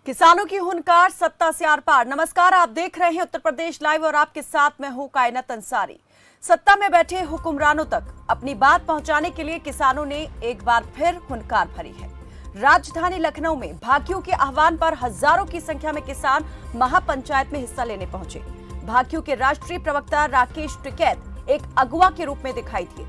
किसानों की हुंकार सत्ता से आर पार। नमस्कार, आप देख रहे हैं उत्तर प्रदेश लाइव और आपके साथ मैं हूं कायनात अंसारी। सत्ता में बैठे हुक्मरानों तक अपनी बात पहुंचाने के लिए किसानों ने एक बार फिर हुंकार भरी है। राजधानी लखनऊ में भाकियों के आह्वान पर हजारों की संख्या में किसान महापंचायत में हिस्सा लेने पहुंचे। भाकियों के राष्ट्रीय प्रवक्ता राकेश टिकैत एक अगुवा के रूप में दिखाई दिए।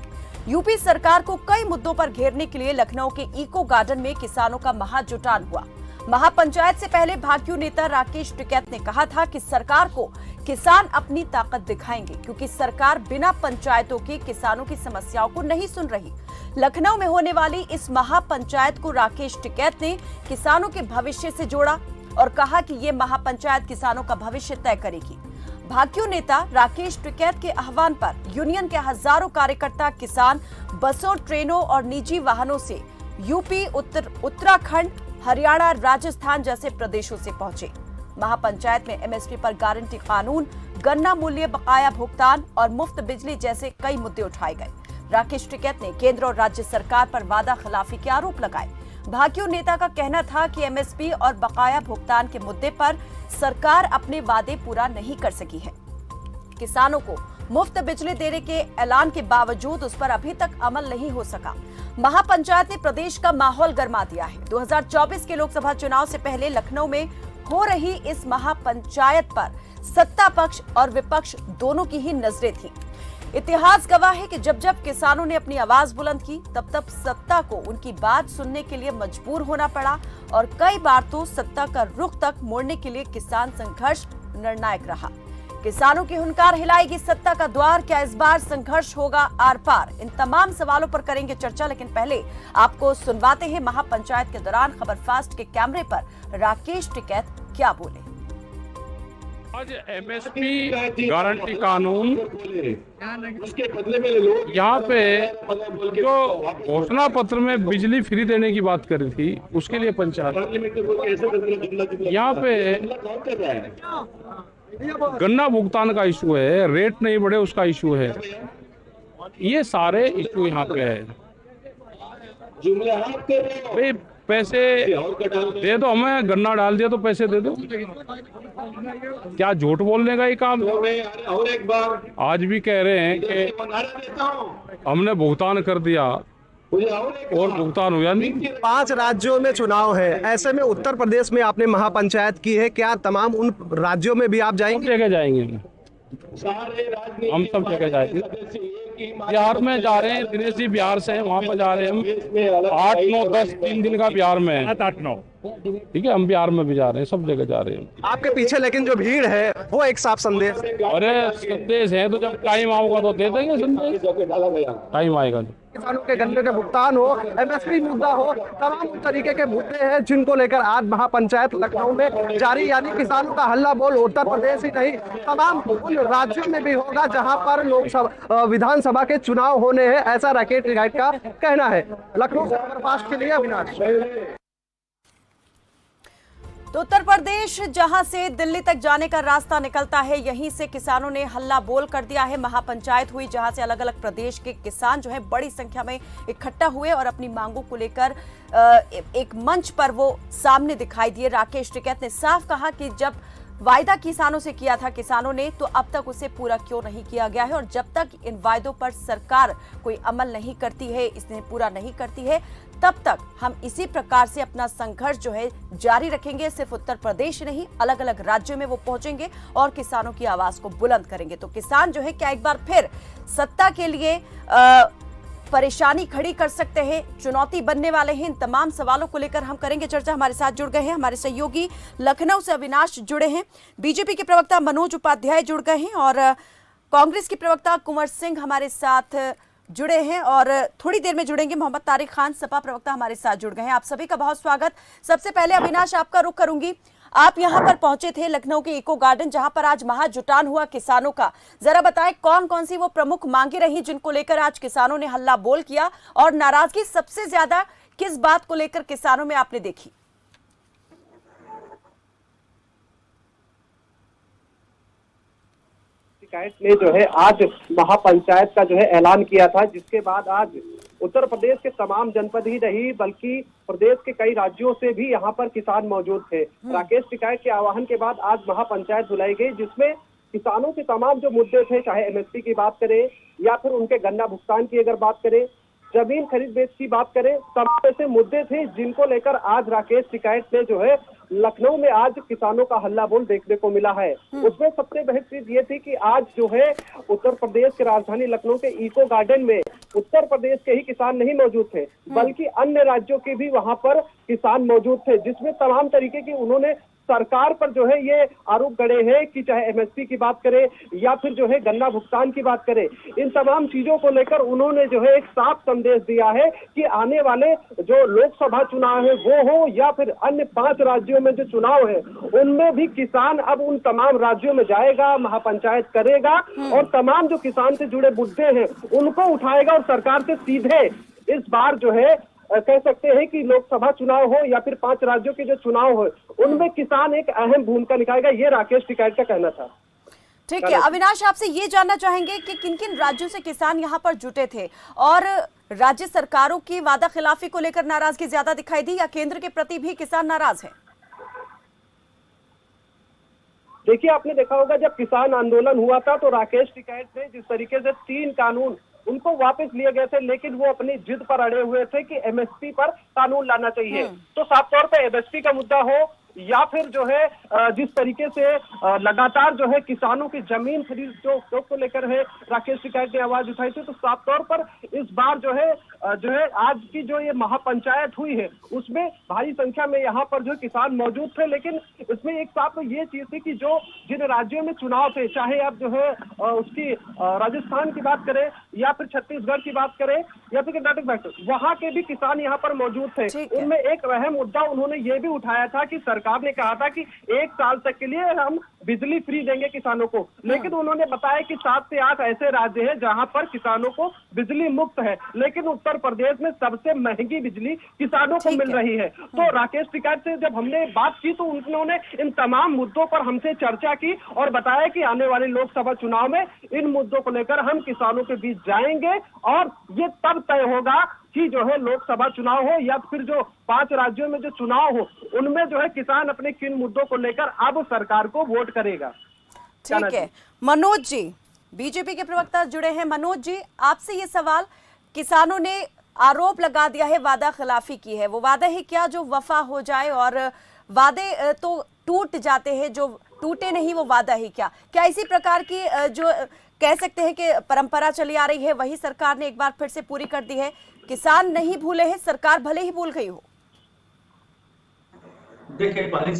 यूपी सरकार को कई मुद्दों पर घेरने के लिए लखनऊ के इको गार्डन में किसानों का महाजुटान हुआ। महापंचायत से पहले भाकियू नेता राकेश टिकैत ने कहा था कि सरकार को किसान अपनी ताकत दिखाएंगे, क्योंकि सरकार बिना पंचायतों के किसानों की समस्याओं को नहीं सुन रही। लखनऊ में होने वाली इस महापंचायत को राकेश टिकैत ने किसानों के भविष्य से जोड़ा और कहा कि ये महापंचायत किसानों का भविष्य तय करेगी। भाकियू नेता राकेश टिकैत के आह्वान पर यूनियन के हजारों कार्यकर्ता किसान बसों, ट्रेनों और निजी वाहनों से यूपी, उत्तराखंड, हरियाणा, राजस्थान जैसे प्रदेशों से पहुंचे। महापंचायत में एमएसपी पर गारंटी कानून, गन्ना मूल्य बकाया भुगतान और मुफ्त बिजली जैसे कई मुद्दे उठाए गए। राकेश टिकैत ने केंद्र और राज्य सरकार पर वादा खिलाफी के आरोप लगाए। भाकियू नेता का कहना था कि एमएसपी और बकाया भुगतान के मुद्दे पर सरकार अपने वादे पूरा नहीं कर सकी है। किसानों को मुफ्त बिजली देने के ऐलान के बावजूद उस पर अभी तक अमल नहीं हो सका। महापंचायत ने प्रदेश का माहौल गर्मा दिया है। 2024 के लोकसभा चुनाव से पहले लखनऊ में हो रही इस महापंचायत पर सत्ता पक्ष और विपक्ष दोनों की ही नजरें थीं। इतिहास गवाह है कि जब जब किसानों ने अपनी आवाज बुलंद की, तब तब सत्ता को उनकी बात सुनने के लिए मजबूर होना पड़ा और कई बार तो सत्ता का रुख तक मोड़ने के लिए किसान संघर्ष निर्णायक रहा। किसानों की हुंकार हिलाएगी सत्ता का द्वार, क्या इस बार संघर्ष होगा आर पार? इन तमाम सवालों पर करेंगे चर्चा, लेकिन पहले आपको सुनवाते हैं महापंचायत के दौरान खबर फास्ट के कैमरे पर राकेश टिकैत क्या बोले। आज एमएसपी गारंटी कानून उसके बदले में लोग यहाँ पे जो घोषणा पत्र में बिजली फ्री देने की बात करी थी, उसके लिए पंचायत यहाँ पे गन्ना भुगतान का इशू है, रेट नहीं बढ़े उसका इशू है, ये सारे इशू यहाँ पे है। भाई पैसे दे दो, हमें गन्ना डाल दिया तो पैसे दे दो, क्या झूठ बोलने का ही काम? और एक बार आज भी कह रहे हैं कि हमने भुगतान कर दिया और भुगतान हुआ नहीं। 5 राज्यों में चुनाव है, ऐसे में उत्तर प्रदेश में आपने महापंचायत की है, क्या तमाम उन राज्यों में भी आप जाएंगे? सब जगह जाएंगे, हम सब जगह जाएंगे। बिहार में जा रहे हैं, दिनेश जी बिहार से हैं, वहाँ पर जा रहे हैं हम। 8, 9, 10 3 दिन का बिहार में है। 8, 9 ठीक है, हम बिहार में भी जा रहे हैं, सब जगह जा रहे हैं। आपके पीछे लेकिन जो भीड़ है वो एक साफ संदेश। अरे संदेश है तो जब टाइम आऊगा तो दे देंगे संदेश, टाइम आएगा तो। किसानों के गन्ने के भुगतान हो, एमएसपी मुद्दा हो, तमाम तरीके के मुद्दे हैं जिनको लेकर आज महापंचायत लखनऊ में जारी, यानी किसानों का हल्ला बोल उत्तर प्रदेश ही नहीं तमाम उन राज्यों में भी होगा जहां पर लोकसभा विधानसभा के चुनाव होने हैं, ऐसा राकेश टिकैत का कहना है। लखनऊ से सुपरफास्ट के लिए अविनाश। तो उत्तर प्रदेश जहां से दिल्ली तक जाने का रास्ता निकलता है, यहीं से किसानों ने हल्ला बोल कर दिया है। महापंचायत हुई जहां से अलग अलग प्रदेश के किसान जो है बड़ी संख्या में इकट्ठा हुए और अपनी मांगों को लेकर एक मंच पर वो सामने दिखाई दिए। राकेश टिकैत ने साफ कहा कि जब वायदा किसानों से किया था किसानों ने, तो अब तक उसे पूरा क्यों नहीं किया गया है, और जब तक इन वायदों पर सरकार कोई अमल नहीं करती है, इसे पूरा नहीं करती है, तब तक हम इसी प्रकार से अपना संघर्ष जो है जारी रखेंगे। सिर्फ उत्तर प्रदेश नहीं, अलग अलग राज्यों में वो पहुंचेंगे और किसानों की आवाज को बुलंद करेंगे। तो किसान जो है क्या एक बार फिर सत्ता के लिए परेशानी खड़ी कर सकते हैं, चुनौती बनने वाले हैं? इन तमाम सवालों को लेकर हम करेंगे चर्चा। हमारे साथ जुड़ गए हैं हमारे सहयोगी लखनऊ से अविनाश जुड़े हैं, बीजेपी के प्रवक्ता मनोज उपाध्याय जुड़ गए हैं और कांग्रेस के प्रवक्ता कुंवर सिंह हमारे साथ जुड़े हैं और थोड़ी देर में जुड़ेंगे मोहम्मद तारिक खान, सपा प्रवक्ता हमारे साथ जुड़ गए हैं। आप सभी का बहुत स्वागत। सबसे पहले अविनाश आपका रुख करूंगी, आप यहां पर पहुंचे थे लखनऊ के इको गार्डन जहां पर आज महाजुटान हुआ किसानों का, जरा बताएं कौन कौन सी वो प्रमुख मांगे रही जिनको लेकर आज किसानों ने हल्ला बोल किया, और नाराजगी सबसे ज्यादा किस बात को लेकर किसानों में आपने देखी? ने जो है आज महापंचायत का जो है ऐलान किया था, जिसके बाद आज उत्तर प्रदेश के तमाम जनपद ही नहीं बल्कि प्रदेश के कई राज्यों से भी यहाँ पर किसान मौजूद थे। राकेश टिकैत के आह्वान के बाद आज महापंचायत बुलाई गई, जिसमें किसानों के तमाम जो मुद्दे थे, चाहे एमएसपी की बात करें या फिर उनके गन्ना भुगतान की अगर बात करें, जमीन खरीद बेच की बात करें, तमाम ऐसे मुद्दे थे जिनको लेकर आज राकेश टिकैत ने जो है लखनऊ में आज किसानों का हल्ला बोल देखने को मिला है। उसमें सबसे बड़ी चीज ये थी कि आज जो है उत्तर प्रदेश की राजधानी लखनऊ के इको गार्डन में उत्तर प्रदेश के ही किसान नहीं मौजूद थे बल्कि अन्य राज्यों के भी वहां पर किसान मौजूद थे, जिसमें तमाम तरीके की उन्होंने सरकार पर जो है ये आरोप गड़े हैं कि चाहे एमएसपी की बात करें या फिर जो है गन्ना भुगतान की बात करें, इन तमाम चीजों को लेकर उन्होंने जो है एक साफ संदेश दिया है कि आने वाले जो लोकसभा चुनाव है वो हो या फिर अन्य 5 राज्यों में जो चुनाव है उनमें भी किसान अब उन तमाम राज्यों में जाएगा, महापंचायत करेगा और तमाम जो किसान से जुड़े मुद्दे हैं उनको उठाएगा और सरकार से सीधे इस बार जो है कह सकते हैं कि लोकसभा चुनाव हो या फिर 5 राज्यों के जो चुनाव हो उनमें किसान एक अहम भूमिका निभाएगा, ये राकेश टिकैत का कहना था। ठीक है अविनाश, आपसे ये जानना चाहेंगे कि किन किन राज्यों से किसान यहाँ पर जुटे थे और राज्य सरकारों की वादा खिलाफी को लेकर नाराजगी ज्यादा दिखाई दी या केंद्र के प्रति भी किसान नाराज है? देखिए, आपने देखा होगा जब किसान आंदोलन हुआ था तो राकेश टिकैत ने जिस तरीके से 3 कानून उनको वापस लिए गए थे, लेकिन वो अपनी जिद पर अड़े हुए थे कि एमएसपी पर कानून लाना चाहिए। तो साफ तौर पे एमएसपी का मुद्दा हो या फिर जो है जिस तरीके से लगातार जो है किसानों की जमीन खरीद को लेकर है राकेश टिकैत ने आवाज उठाई थी, तो साफ तौर पर इस बार जो है आज की जो ये महापंचायत हुई है उसमें भारी संख्या में यहाँ पर जो किसान मौजूद थे, लेकिन इसमें एक साथ ये चीज थी कि जो जिन राज्यों में चुनाव थे, चाहे आप जो है उसकी राजस्थान की बात करें या फिर छत्तीसगढ़ की बात करें या फिर कर्नाटक बात करें, वहां के भी किसान यहाँ पर मौजूद थे। उनमें एक अहम मुद्दा उन्होंने ये भी उठाया था कि सरकार ने कहा था कि 1 साल तक के लिए हम बिजली फ्री देंगे किसानों को, लेकिन उन्होंने बताया कि 7 से 8 ऐसे राज्य हैं जहां पर किसानों को बिजली मुफ्त है, लेकिन उत्तर प्रदेश में सबसे महंगी बिजली किसानों को मिल रही है। तो राकेश टिकैत से जब हमने बात की तो उन्होंने इन तमाम मुद्दों पर हमसे चर्चा की और बताया कि आने वाले लोकसभा चुनाव में इन मुद्दों को लेकर हम किसानों के बीच जाएंगे और ये तब तय होगा कि जो है लोकसभा चुनाव हो या फिर जो 5 राज्यों में जो चुनाव हो उनमें जो है किसान अपने किन मुद्दों को लेकर अब सरकार को वोट करेगा। ठीक है मनोज जी, बीजेपी के प्रवक्ता जुड़े हैं। मनोज जी, आपसे ये सवाल, किसानों ने आरोप लगा दिया है वादा खिलाफी की है, वो वादा है क्या जो वफा हो जाए और वादे तो टूट जाते हैं, जो टूटे नहीं वो वादा ही क्या इसी प्रकार की जो कह सकते हैं कि परंपरा चली आ रही है वही सरकार ने एक बार फिर से पूरी कर दी है? किसान नहीं भूले हैं, सरकार भले ही भूल गई हो। देखिए, पहले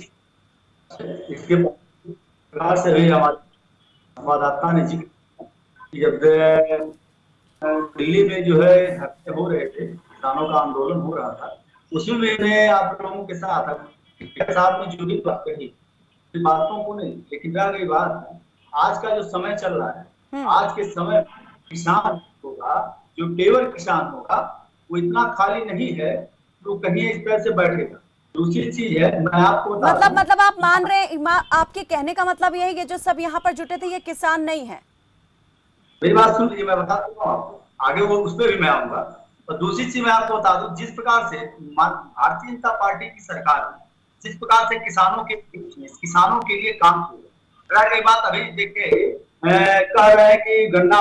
इसके प्रकार से भी हमारे संवाददाता ने जब दिल्ली में जो है हत्या हो रहे थे, किसानों का आंदोलन हो रहा था, उसमें मैंने आप लोगों के साथ में जुड़ी बात कही, बातों को नहीं, लेकिन रह गई बात आज का जो समय चल रहा है, आज के समय किसान होगा, जो टेवर किसान होगा वो इतना खाली नहीं है तो कहीं इस तरह से बैठेगा। दूसरी चीज है, मैं आपको मतलब आप मान रहे हैं, आपके कहने का मतलब यह है कि जो सब यहाँ पर जुटे थे ये किसान नहीं है? मेरी बात सुन लीजिए, मैं बता दूंगा आपको, आगे वो उस पर भी मैं आऊंगा। और दूसरी चीज मैं आपको बता दूं, जिस प्रकार से भारतीय जनता पार्टी की सरकार ने जिस प्रकार से किसानों के लिए काम किया, रह गई बात अभी देखिए कह रहे हैं कि गन्ना,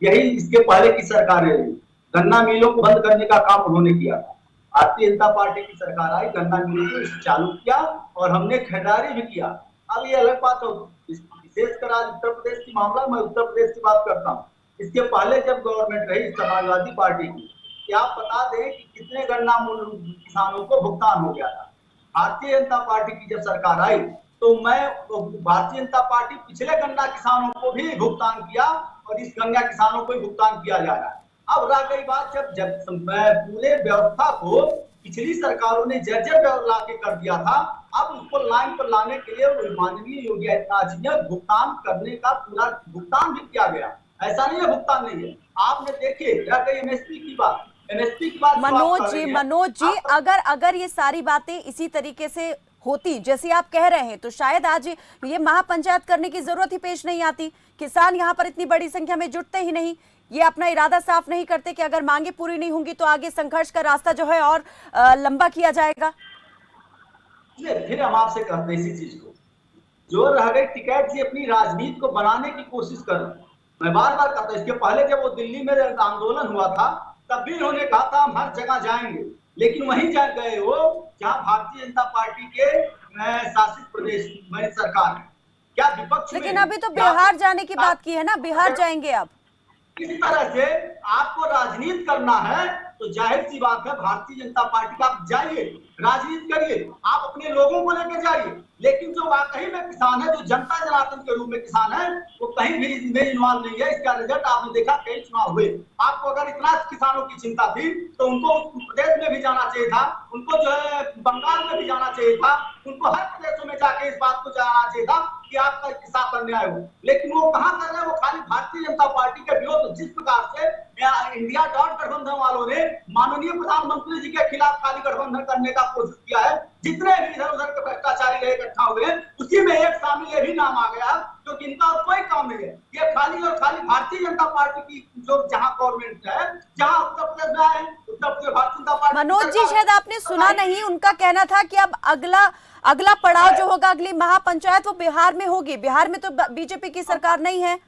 यही इसके पहले की सरकार है, गन्ना मिलों को बंद करने का काम उन्होंने किया था। भारतीय जनता पार्टी की सरकार आई, गन्ना मिलों को चालू किया और हमने खरीदारी भी किया। अब ये अलग बात हो, विशेषकर आज उत्तर प्रदेश की मामला, मैं उत्तर प्रदेश की बात करता हूँ। इसके पहले जब गवर्नमेंट रही समाजवादी पार्टी की, क्या आप बता दें कि कितने गन्ना मूल्य किसानों को भुगतान हो गया था। भारतीय जनता पार्टी की जब सरकार आई तो भारतीय जनता पार्टी पिछले गन्ना किसानों को भी भुगतान किया और इस गन्ना किसानों को भी भुगतान किया जा रहा है। अब रह गई बात, जब पूरे व्यवस्था को पिछली सरकारों ने जर्जर ला के कर दिया था, अब उसको लाइन पर लाने के लिए माननीय योगी आदित्यनाथ जी ने भुगतान करने का पूरा भुगतान भी किया गया। ऐसा नहीं है भुगतान नहीं है। आपने देखिए रह गई एमएसपी की बात, मनोज जी अगर ये सारी बातें इसी तरीके से होती जैसे आप कह रहे हैं तो शायद आज ये महापंचायत करने की जरूरत ही पेश नहीं आती, किसान यहाँ पर इतनी बड़ी संख्या में जुटते ही नहीं। ये अपना इरादा साफ नहीं करते कि अगर मांगे पूरी नहीं होंगी तो आगे संघर्ष का रास्ता जो है और लंबा किया जाएगा? फिर हम आपसे कहते हैं इसी चीज को, जो रह गई टिकैत जी अपनी राजनीति को बनाने की कोशिश कर रहे हैं। मैं बार बार कहता हूं, इसके पहले जब वो दिल्ली में आंदोलन हुआ था तब भी उन्होंने कहा था हम हर जगह जाएंगे, लेकिन वहीं जा गए वो जहां भारतीय जनता पार्टी के शासित प्रदेश में सरकार है। क्या विपक्ष? लेकिन अभी तो बिहार जाने की बात की है ना, बिहार जाएंगे अब। किस तरह से आपको राजनीति करना है तो जाहिर सी बात है भारतीय जनता पार्टी का आप जाइए, राजनीति करिए, आप अपने लोगों को लेकर जाइए, लेकिन जो वाकई में किसान है, जो जनता जनार्दन के रूप में किसान है, वो कहीं भी इसमें इन्वॉल्व नहीं है। इसका रिजल्ट आपने देखा, कई चुनाव हुए। आपको अगर इतना किसानों की चिंता थी तो उनको उत्तर प्रदेश में भी जाना चाहिए था, उनको जो है बंगाल में भी जाना चाहिए था, उनको हर प्रदेशों में जाके इस बात को जाना चाहिए था कि आपका साथ अन्याय हो। लेकिन वो कहाँ कर रहे हैं? वो खाली भारतीय जनता पार्टी के विरोध, जिस प्रकार से इंडिया डॉट गठबंधन वालों ने माननीय प्रधानमंत्री जी के खिलाफ खाली गठबंधन करने का कोशिश किया है, जितने भी इधर उधर के भ्रष्टाचारी रहे इकट्ठा हुए हैं, उसी में एक शामिल ये भी नाम आ गया क्योंकि इनका और कोई काम नहीं है। ये खाली और खाली भारतीय जनता पार्टी की जो जहां गवर्नमेंट है, जहां उत्तर प्रदेश में आए, उत्तर प्रदेश भारतीय जनता पार्टी। मनोज जी, शायद आपने सुना नहीं, उनका कहना था कि अब अगला पड़ाव जो होगा, अगली महापंचायत वो बिहार में होगी। बिहार में तो बीजेपी की सरकार नहीं है।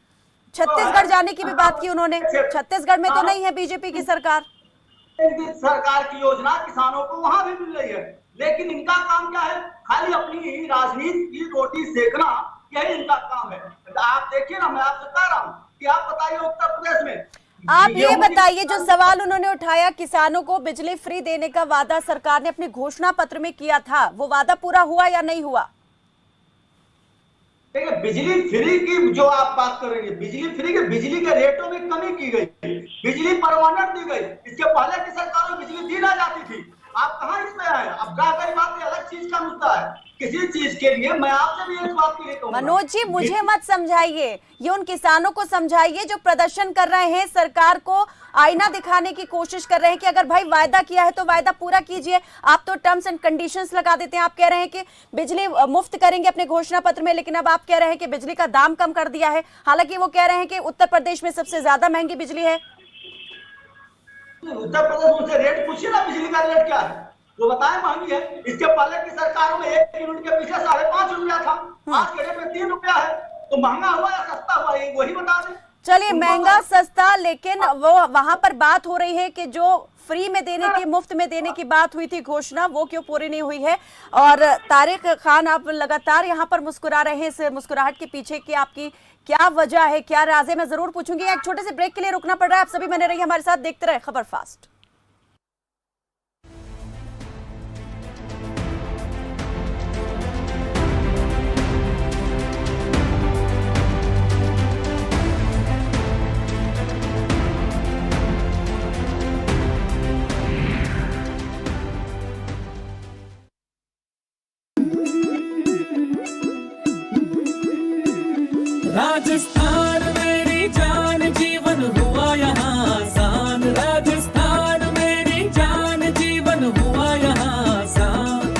छत्तीसगढ़ जाने की भी बात की उन्होंने, छत्तीसगढ़ में तो नहीं है बीजेपी की सरकार। सरकार की योजना किसानों को वहां भी मिल रही है, लेकिन इनका काम क्या है? खाली अपनी राजनीति की रोटी सेकना, यही इनका काम है। आप देखिए ना, मैं आपसे कह रहा हूँ कि आप बताइए उत्तर प्रदेश में, आप ये बताइए, जो सवाल उन्होंने उठाया, किसानों को बिजली फ्री देने का वादा सरकार ने अपने घोषणा पत्र में किया था, वो वादा पूरा हुआ या नहीं हुआ? देखिए, बिजली फ्री की जो आप बात कर रही है, बिजली फ्री के बिजली के रेटों में कमी की गई, बिजली परमानेंट दी गई। इसके पहले की सरकारों में बिजली दी ना जाती थी। आप कहाँ इसमें आए? अब गई बात अलग चीज का मुद्दा है। किसी चीज के लिए मैं आपसे भी एक बात के लिए कहूंगा, मनोज जी, मुझे मत समझाइए, ये उन किसानों को समझाइए जो प्रदर्शन कर रहे हैं, सरकार को आईना दिखाने की कोशिश कर रहे हैं कि अगर भाई वायदा किया है तो वायदा पूरा कीजिए। आप तो टर्म्स एंड कंडीशंस लगा देते हैं। आप कह रहे हैं कि बिजली मुफ्त करेंगे अपने घोषणा पत्र में, लेकिन अब आप कह रहे हैं कि बिजली का दाम कम कर दिया है, हालांकि वो कह रहे हैं कि उत्तर प्रदेश में सबसे ज्यादा महंगी बिजली है। उत्तर प्रदेश उनसे रेट पूछिए ना, बिजली का रेट क्या है वो बताएं, महंगी है। इसके पहले की सरकारों में 1 यूनिट के पीछे 5.5 रुपया था, आज के रेट में 3 रुपया है। तो महंगा हुआ या सस्ता हुआ, ये वही बता दें। चलिए, महंगा सस्ता, लेकिन वो वहां पर बात हो रही है कि जो फ्री में देने की, मुफ्त में देने की बात हुई थी घोषणा, वो क्यों पूरी नहीं हुई है। और तारिक खान, आप लगातार यहाँ पर मुस्कुरा रहे हैं, इस मुस्कुराहट के पीछे की आपकी क्या वजह है, क्या राज है, मैं जरूर पूछूंगी। एक छोटे से ब्रेक के लिए रुकना पड़ रहा है। आप सभी बने रहिए हमारे साथ, देखते रहे खबर फास्ट। राजस्थान मेरी जान, जीवन हुआ यहाँ आसान। राजस्थान मेरी जान, जीवन हुआ यहाँ आसान।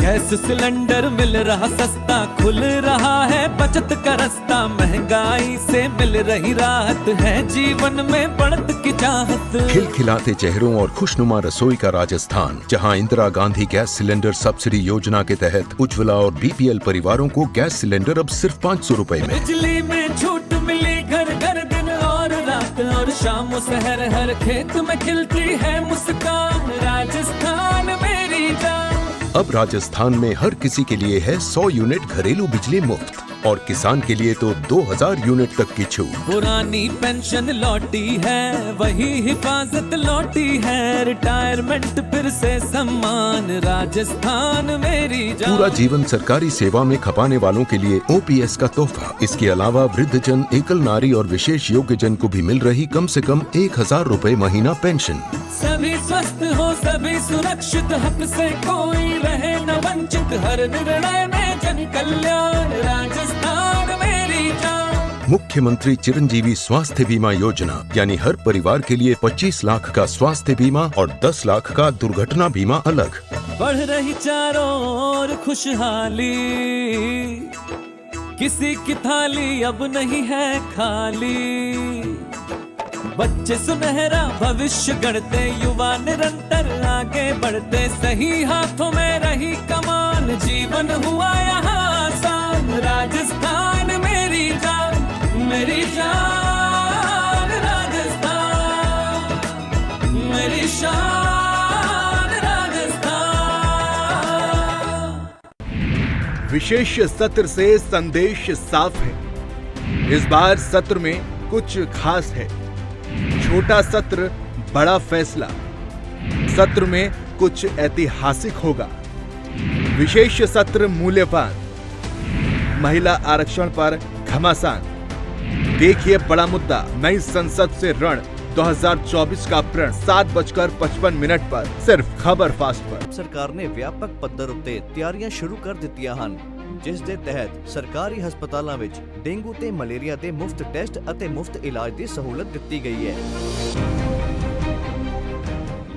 गैस सिलेंडर मिल रहा सस्ता, खुल रहा है बचत का रास्ता। महंगाई से मिल रही राहत, है जीवन में बढ़त की चाहत। खिलखिलाते चेहरों और खुशनुमा रसोई का राजस्थान, जहां Indira Gandhi gas cylinder subsidy योजना के तहत उज्ज्वला और बीपीएल परिवारों को गैस सिलेंडर अब सिर्फ 500 रुपए में। बिजली में छूट मिली, घर घर दिन और रात, और शाम शहर हर खेत में खिलती है मुस्कान। राजस्थान मेरी जान। अब राजस्थान में हर किसी के लिए है 100 यूनिट घरेलू बिजली मुफ्त, और किसान के लिए तो 2000 यूनिट तक की छूट। पुरानी पेंशन लौटी है, वही हिफाजत लौटी है। रिटायरमेंट फिर से सम्मान, राजस्थान मेरी जान। पूरा जीवन सरकारी सेवा में खपाने वालों के लिए ओपीएस का तोहफा। इसके अलावा वृद्धजन, एकल नारी और विशेष योग्य जन को भी मिल रही कम से कम 1000 रुपए महीना पेंशन। सभी स्वस्थ हो, सभी सुरक्षित, हक से कोई रहे न वंचित। हर निर्णय में जन कल्याण, राजस्थान मेरी जान। मुख्यमंत्री चिरंजीवी स्वास्थ्य बीमा योजना, यानी हर परिवार के लिए 25 लाख का स्वास्थ्य बीमा और 10 लाख का दुर्घटना बीमा अलग। बढ़ रही चारों ओर खुशहाली, किसी की थाली अब नहीं है खाली। बच्चे सुनहरा भविष्य गढ़ते, युवा निरंतर आगे बढ़ते, सही हाथों में रही कमान, जीवन हुआ यहाँ आसान। राजस्थान मेरी जान, मेरी जान राजस्थान, मेरी शान राजस्थान। विशेष सत्र से संदेश साफ है। इस बार सत्र में कुछ खास है। छोटा सत्र, बड़ा फैसला। सत्र में कुछ ऐतिहासिक होगा। विशेष सत्र मूल्यवान। महिला आरक्षण पर घमासान। देखिए बड़ा मुद्दा, नई संसद से रण 2024 का प्रण 7:55 पर सिर्फ खबर फास्ट पर। ਸਰਕਾਰ ਨੇ ਵਿਆਪਕ ਪੱਧਰ ਉੱਤੇ ਤਿਆਰੀਆਂ ਸ਼ੁਰੂ ਕਰ ਦਿੱਤੀਆਂ ਹਨ, ਜਿਸ ਦੇ ਤਹਿਤ ਸਰਕਾਰੀ ਹਸਪਤਾਲਾਂ ਵਿੱਚ ਡੇਂਗੂ ਤੇ ਮਲੇਰੀਆ ਦੇ ਮੁਫਤ ਟੈਸਟ ਅਤੇ ਮੁਫਤ ਇਲਾਜ ਦੀ ਸਹੂਲਤ ਦਿੱਤੀ ਗਈ ਹੈ।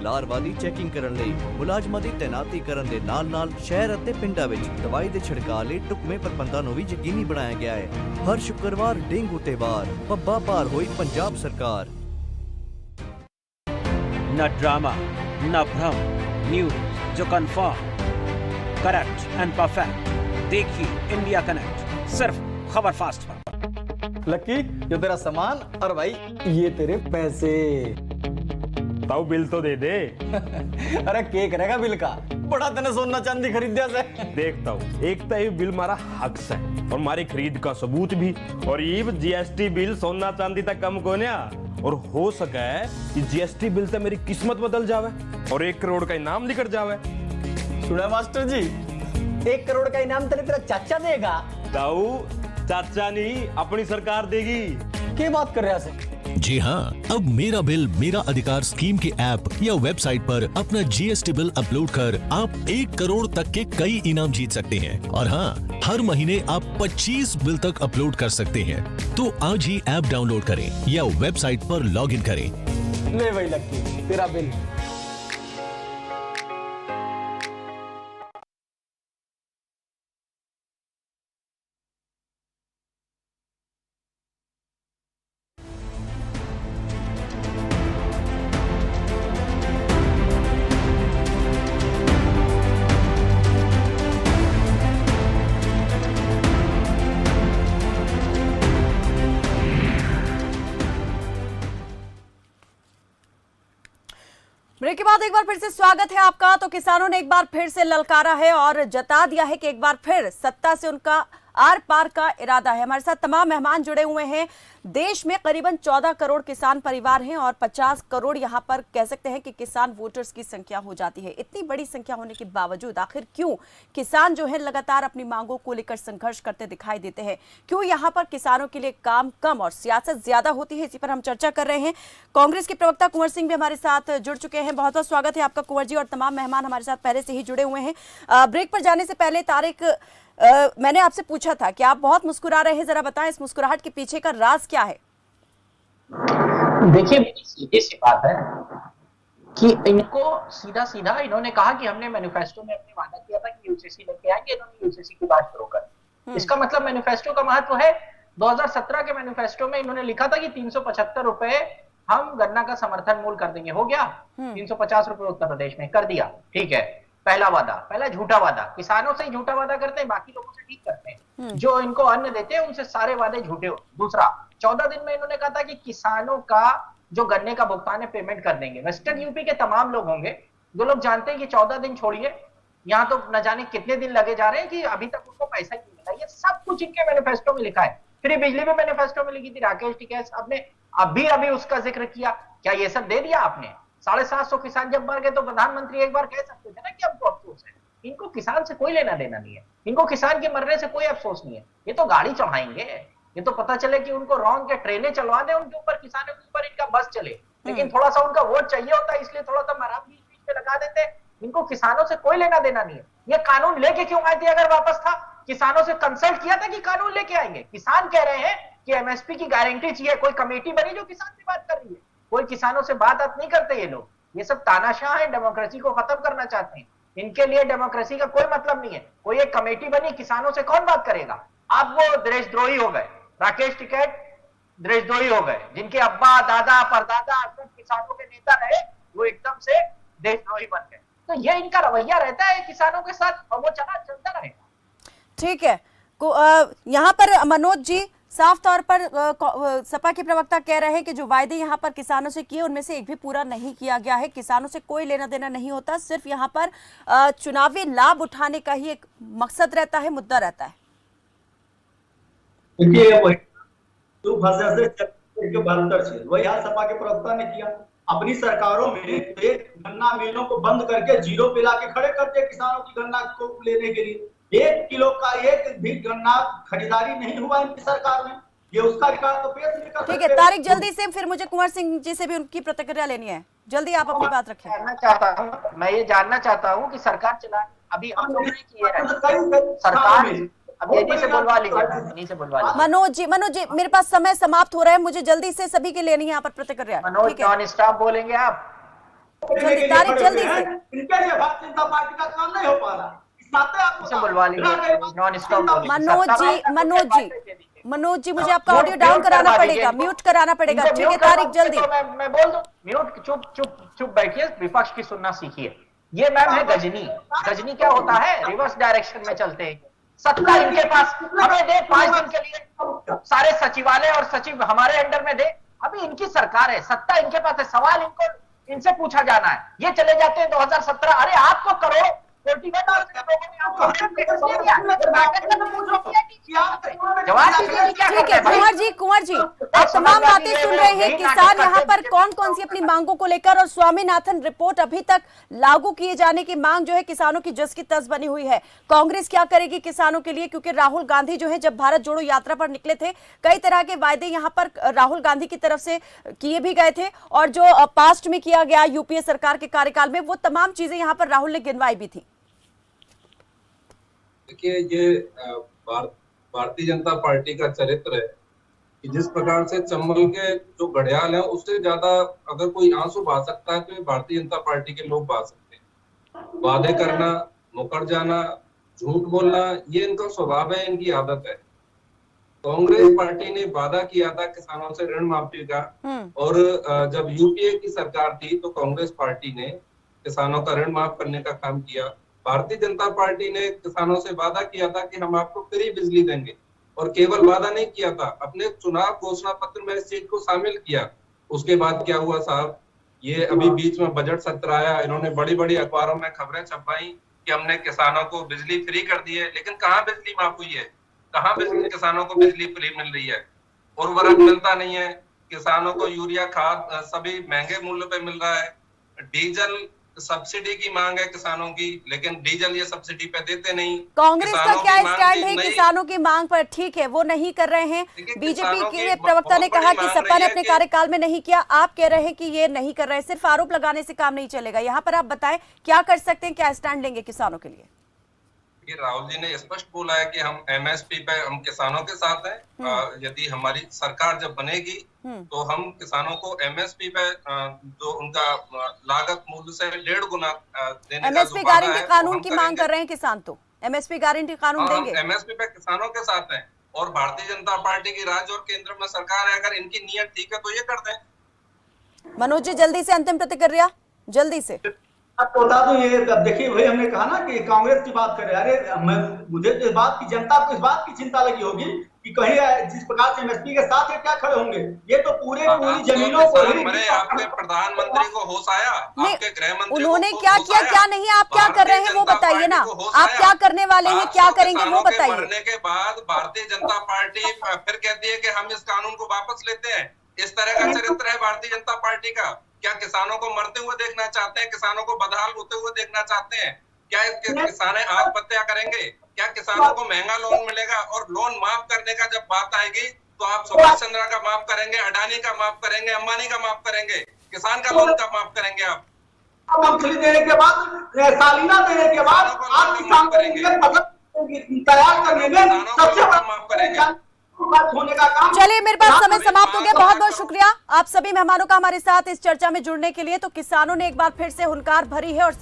ਲਾਰਵਾ ਦੀ ਚੈਕਿੰਗ ਕਰਨ ਲਈ ਮੁਲਾਜ਼ਮਾਂ ਦੀ ਤੈਨਾਤੀ ਕਰਨ ਦੇ ਨਾਲ-ਨਾਲ ਸ਼ਹਿਰ ਅਤੇ ਪਿੰਡਾਂ ਵਿੱਚ ਦਵਾਈ ਦੇ ਛਿੜਕਾਅ ਲਈ ਢੁਕਵੇਂ ਪ੍ਰਬੰਧਾਂ ਨੂੰ ਵੀ ਯਕੀਨੀ ਬਣਾਇਆ ਗਿਆ ਹੈ। ਹਰ ਸ਼ੁੱਕਰਵਾਰ ਡੇਂਗੂ ਤੇ ਵਾਰ, ਪੱਬਾਂ ਭਾਰ ਹੋਈ ਪੰਜਾਬ ਸਰਕਾਰ। न ड्रामा न भ्रम, न्यूज जो कंफर्म, करेक्ट एंड परफेक्ट। देखिए इंडिया कनेक्ट सिर्फ खबर फास्ट पर। लकी, ये तेरा सामान और भाई ये तेरे पैसे। ताऊ बिल तो दे दे। अरे के करेगा बिल का, बड़ा तने सोना चांदी खरीद से। देखता हूँ, एक तो ये बिल मारा हक से और हमारी खरीद का सबूत भी, और ये जीएसटी बिल सोना चांदी तक कम कोन्या। और हो सका है कि जीएसटी बिल से मेरी किस्मत बदल जावे और 1 करोड़ का इनाम निकल जावे। सुना मास्टर जी, 1 करोड़ का इनाम तेरा चाचा देगा। ताऊ चाचा नहीं, अपनी सरकार देगी। क्या बात कर रहे हैं? जी हाँ, अब मेरा बिल मेरा अधिकार स्कीम के ऐप या वेबसाइट पर अपना जीएसटी बिल अपलोड कर आप 1 करोड़ तक के कई इनाम जीत सकते हैं। और हाँ, हर महीने आप 25 बिल तक अपलोड कर सकते हैं। तो आज ही ऐप डाउनलोड करें या वेबसाइट पर लॉगिन करें। ले भाई लक्की, तेरा बिल। ब्रेक के बाद एक बार फिर से स्वागत है आपका। तो किसानों ने एक बार फिर से ललकारा है और जता दिया है कि एक बार फिर सत्ता से उनका आर पार का इरादा है। हमारे साथ तमाम मेहमान जुड़े हुए हैं। देश में करीबन 14 करोड़ किसान परिवार हैं और 50 करोड़ यहां पर कह सकते हैं कि किसान वोटर्स की संख्या हो जाती है। इतनी बड़ी संख्या होने के बावजूद आखिर क्यों किसान जो है लगातार अपनी मांगों को लेकर संघर्ष करते दिखाई देते हैं? क्यों यहां पर किसानों के लिए काम कम और सियासत ज्यादा होती है? इसी पर हम चर्चा कर रहे हैं। कांग्रेस के प्रवक्ता कुंवर सिंह भी हमारे साथ जुड़ चुके हैं। बहुत बहुत स्वागत है आपका कुंवर जी, और तमाम मेहमान हमारे साथ पहले से ही जुड़े हुए हैं। ब्रेक पर जाने से पहले तारिक, मैंने आपसे पूछा था कि आप बहुत मुस्कुरा रहे हैं, जरा बताएं इस मुस्कुराहट के पीछे का राज क्या है? देखिए, सीधी सी बात है कि इनको सीधा सीधा इन्होंने कहा कि हमने मैनिफेस्टो में अपने वादा किया था कि यूसीसी लेके आएंगे, इन्होंने यूसीसी की बात शुरू कर। इसका मतलब मैनिफेस्टो का महत्व है। 2017 के मैनिफेस्टो में इन्होंने लिखा था कि 375 रुपए हम गन्ना का समर्थन मूल्य कर देंगे। हो गया 350 रुपए उत्तर प्रदेश में कर दिया। ठीक है, पहला वादा, पहला झूठा वादा। किसानों से ही झूठा वादा करते हैं, बाकी लोगों से ठीक करते हैं। जो इनको अन्न देते हैं उनसे सारे वादे झूठे हो। दूसरा, 14 दिन में इन्होंने कहा था कि किसानों का जो गन्ने का भुगतान है पेमेंट कर देंगे। वेस्टर्न यूपी के तमाम लोग होंगे जो लोग जानते हैं कि 14 दिन छोड़िए, यहाँ तो न जाने कितने दिन लगे जा रहे हैं कि अभी तक उनको पैसा नहीं मिला। ये सब कुछ इनके मैनिफेस्टो में लिखा है। फ्री बिजली भी मैनिफेस्टो में लिखी थी। राकेश टिकैत साहब ने अभी उसका जिक्र किया। क्या ये सब दे दिया आपने? 750 किसान जब मर गए तो प्रधानमंत्री एक बार कह सकते थे ना कि हमको अफसोस है। इनको किसान से कोई लेना देना नहीं है, इनको किसान के मरने से कोई अफसोस नहीं है। ये तो गाड़ी चढ़ाएंगे, ये तो पता चले कि उनको रॉन्ग के ट्रेनें चलवा दे उनके ऊपर, किसानों के ऊपर इनका बस चले। लेकिन थोड़ा सा उनका वोट चाहिए होता है, इसलिए थोड़ा सा मराम बीच बीच में लगा देते। इनको किसानों से कोई लेना देना नहीं है। ये कानून लेके क्यों आए थे? अगर वापस था, किसानों से कंसल्ट किया था कि कानून लेके आएंगे। किसान कह रहे हैं कि एमएसपी की गारंटी चाहिए। कोई कमेटी बनी जो किसान से बात कर रही है? कोई किसानों से बात नहीं करते ये लोग। ये सब तानाशाह है, डेमोक्रेसी को खत्म करना चाहते हैं। इनके लिए डेमोक्रेसी का कोई मतलब नहीं है। कोई एक कमेटी बनी, किसानों से कौन बात करेगा? आप वो देशद्रोही हो गए। राकेश टिकैत देशद्रोही हो गए। जिनके अब्बा दादा परदादा किसानों के नेता रहे वो एकदम से देशद्रोही बन गए। तो ये इनका रवैया रहता है किसानों के साथ और वो चलता रहेगा। ठीक है, यहाँ पर मनोज जी साफ तौर पर सपा के प्रवक्ता कह रहे हैं कि जो वायदे यहाँ पर किसानों से किए उनमें से एक भी पूरा नहीं किया गया है। किसानों से कोई लेना देना नहीं होता, सिर्फ यहाँ पर चुनावी लाभ उठाने का ही एक मकसद रहता है, मुद्दा रहता है। देखिए वही 2072 से वही हाल सपा के प्रवक्ता ने किया। अपनी सरकारों में एक गन्ना मिलों को बंद करके जीरो पे लाके खड़े कर दिए किसानों की गन्ना को लेने के लिए। 1 किलो का एक भी गन्ना खरीदारी नहीं हुआ इनकी सरकार में। ये उसका रिकॉर्ड तो पेश नहीं कर सकते। ठीक है तारिक, जल्दी से फिर मुझे कुंवर सिंह जी से भी उनकी प्रतिक्रिया लेनी है, जल्दी आप अपनी बात रखें। मैं ये जानना चाहता हूँ कि सरकार चला अभी हम लोगों ने किए हैं सरकार अब इन्हीं से बुलवा लीजिए। मनोज जी मेरे पास समय समाप्त हो रहा है, मुझे जल्दी से सभी के लेनी है यहाँ पर प्रतिक्रिया। मनोज नॉन स्टॉप बोलेंगे आप, जल्दी तारिक जल्दी से। इनके लिए भारतीय जनता पार्टी का काम नहीं हो पा रहा, बुलवा लीजिए नॉन स्टॉप। मनोज जी मुझे आपका ऑडियो डाउन कराना पड़ेगा, म्यूट कराना पड़ेगा। ठीक है तारिक जल्दी। मैं बोल दूं, म्यूट चुप बैठिए, विपक्ष की सुनना सीखिए। ये मैम है गजनी। गजनी क्या होता है? रिवर्स डायरेक्शन में चलते हैं। सत्ता इनके पास, हमें दे 5 दिन के लिए सारे सचिवालय और सचिव हमारे अंडर में दे। अभी इनकी सरकार है, सत्ता इनके पास है, सवाल इनसे पूछा जाना है। ये चले जाते हैं 2017। अरे आपको करो ठीक है कुंवर जी आप तमाम बातें सुन रहे हैं। किसान यहाँ पर कौन कौन सी अपनी मांगों को लेकर, और स्वामीनाथन रिपोर्ट अभी तक लागू किए जाने की मांग जो है किसानों की जस की तस बनी हुई है। कांग्रेस क्या करेगी किसानों के लिए, क्योंकि राहुल गांधी जो है जब भारत जोड़ो यात्रा पर निकले थे कई तरह के वायदे यहाँ पर राहुल गांधी की तरफ से किए भी गए थे, और जो पास्ट में किया गया यूपीए सरकार के कार्यकाल में वो तमाम चीजें यहाँ पर राहुल ने गिनवाई भी थी। देखिए ये भारतीय जनता पार्टी का चरित्र है कि जिस प्रकार से चंबल के जो घड़ियाल है उससे ज्यादा अगर कोई आंसू बहा सकता है तो ये भारतीय जनता पार्टी के लोग बहा सकते हैं। वादे करना, मुकर जाना, झूठ बोलना, ये इनका स्वभाव है, इनकी आदत है। कांग्रेस पार्टी ने वादा किया था किसानों से ऋण माफी का, और जब यूपीए की सरकार थी तो कांग्रेस पार्टी ने किसानों का ऋण माफ करने का काम किया। भारतीय जनता पार्टी ने किसानों से वादा किया था कि हम आपको फ्री बिजली देंगे, और केवल वादा नहीं किया था, अपने चुनाव घोषणा पत्र में इस चीज को शामिल किया। उसके बाद क्या हुआ साहब, ये अभी बीच में बजट सत्र आया, इन्होंने बड़ी बड़ी अखबारों में खबरें छपवाई कि हमने किसानों को बिजली फ्री कर दी है, लेकिन कहाँ बिजली माफ हुई है, कहाँ बिजली किसानों को बिजली फ्री मिल रही है? उर्वरक मिलता नहीं है, किसानों को यूरिया खाद सभी महंगे मूल्य पे मिल रहा है। डीजल सब्सिडी की मांग है किसानों की, लेकिन डीजल ये सब्सिडी पे देते नहीं। कांग्रेस का क्या स्टैंड है किसानों की मांग पर? ठीक है वो नहीं कर रहे हैं। बीजेपी के प्रवक्ता ने कहा कि सपा ने अपने कार्यकाल में नहीं किया, आप कह रहे हैं कि ये नहीं कर रहे हैं। सिर्फ आरोप लगाने से काम नहीं चलेगा। यहाँ पर आप बताएं क्या कर सकते हैं, क्या स्टैंड लेंगे किसानों के लिए? राहुल जी ने स्पष्ट बोला है कि हम एमएसपी पे हम किसानों के साथ हैं। यदि हमारी सरकार जब बनेगी तो हम किसानों को एमएसपी पे जो उनका लागत मूल्य से 1.5 गुना देने का एमएसपी गारंटी कानून की मांग कर रहे हैं किसान, तो एमएसपी गारंटी कानून देंगे। एमएसपी पे किसानों के साथ हैं, और भारतीय जनता पार्टी की राज्य और केंद्र में सरकार है, अगर इनकी नीयत ठीक है तो ये कर दें। मनोज जी जल्दी से अंतिम प्रतिक्रिया, जल्दी से। आपको बता दूं, ये देखिए भाई हमने कहा ना कि कांग्रेस की बात करे। अरे मुझे तो इस बात की, जनता को इस बात की चिंता लगी होगी कि कहीं जिस प्रकार से एमएसपी के साथ क्या खड़े होंगे, ये तो पूरी जमीनों को ही। आपके प्रधानमंत्री को होश आया, आपके गृह मंत्री उन्होंने क्या किया क्या नहीं, आप क्या कर रहे हैं वो बताइए ना। आप क्या करने वाले हैं, क्या करेंगे वो बताइए। मरने के बाद भारतीय जनता पार्टी फिर कहती है कि हम इस कानून को वापस लेते हैं। इस तरह का चरित्र है भारतीय जनता पार्टी का। क्या किसानों को मरते हुए देखना चाहते हैं? किसानों को बदहाल होते हुए देखना चाहते हैं? क्या किसान आत्महत्या करेंगे? क्या किसानों को महंगा लोन मिलेगा? और लोन माफ करने का जब बात आएगी तो आप सुभाष चंद्र का माफ करेंगे, अडानी का माफ करेंगे, अंबानी का माफ करेंगे, किसान का लोन का माफ करेंगे? आप मंथली देने के बाद, सालाना देने के बाद आप किसान तैयार करने में सबसे बड़ा माफ करेंगे। चलिए मेरे पास समय समाप्त हो गया। बहुत बहुत शुक्रिया आप सभी मेहमानों का हमारे साथ इस चर्चा में जुड़ने के लिए। तो किसानों ने एक बार फिर से हुंकार भरी है और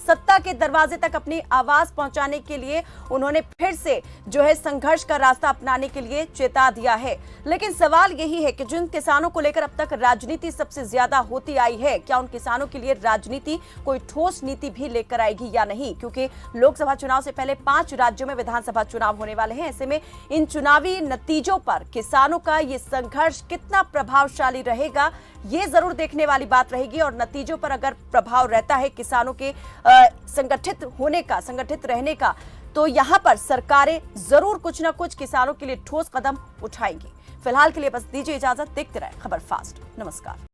सत्ता के दरवाजे तक अपनी आवाज पहुंचाने के लिए उन्होंने फिर से जो है संघर्ष का रास्ता अपनाने के लिए चेता दिया है। लेकिन सवाल यही है कि जिन किसानों को लेकर अब तक राजनीति सबसे ज्यादा होती आई है, क्या उन किसानों के लिए राजनीति कोई ठोस नीति भी लेकर आएगी या नहीं? क्योंकि लोकसभा चुनाव से पहले 5 राज्यों में विधानसभा चुनाव होने वाले हैं। ऐसे में इन चुनावी नतीजों पर किसानों का ये संघर्ष कितना प्रभावशाली रहेगा, ये जरूर देखने वाली बात रहेगी। और नतीजों पर अगर प्रभाव रहता है किसानों के संगठित होने का, संगठित रहने का, तो यहां पर सरकारें जरूर कुछ ना कुछ किसानों के लिए ठोस कदम उठाएंगी। फिलहाल के लिए बस दीजिए इजाजत, देखते रहे खबर फास्ट। नमस्कार।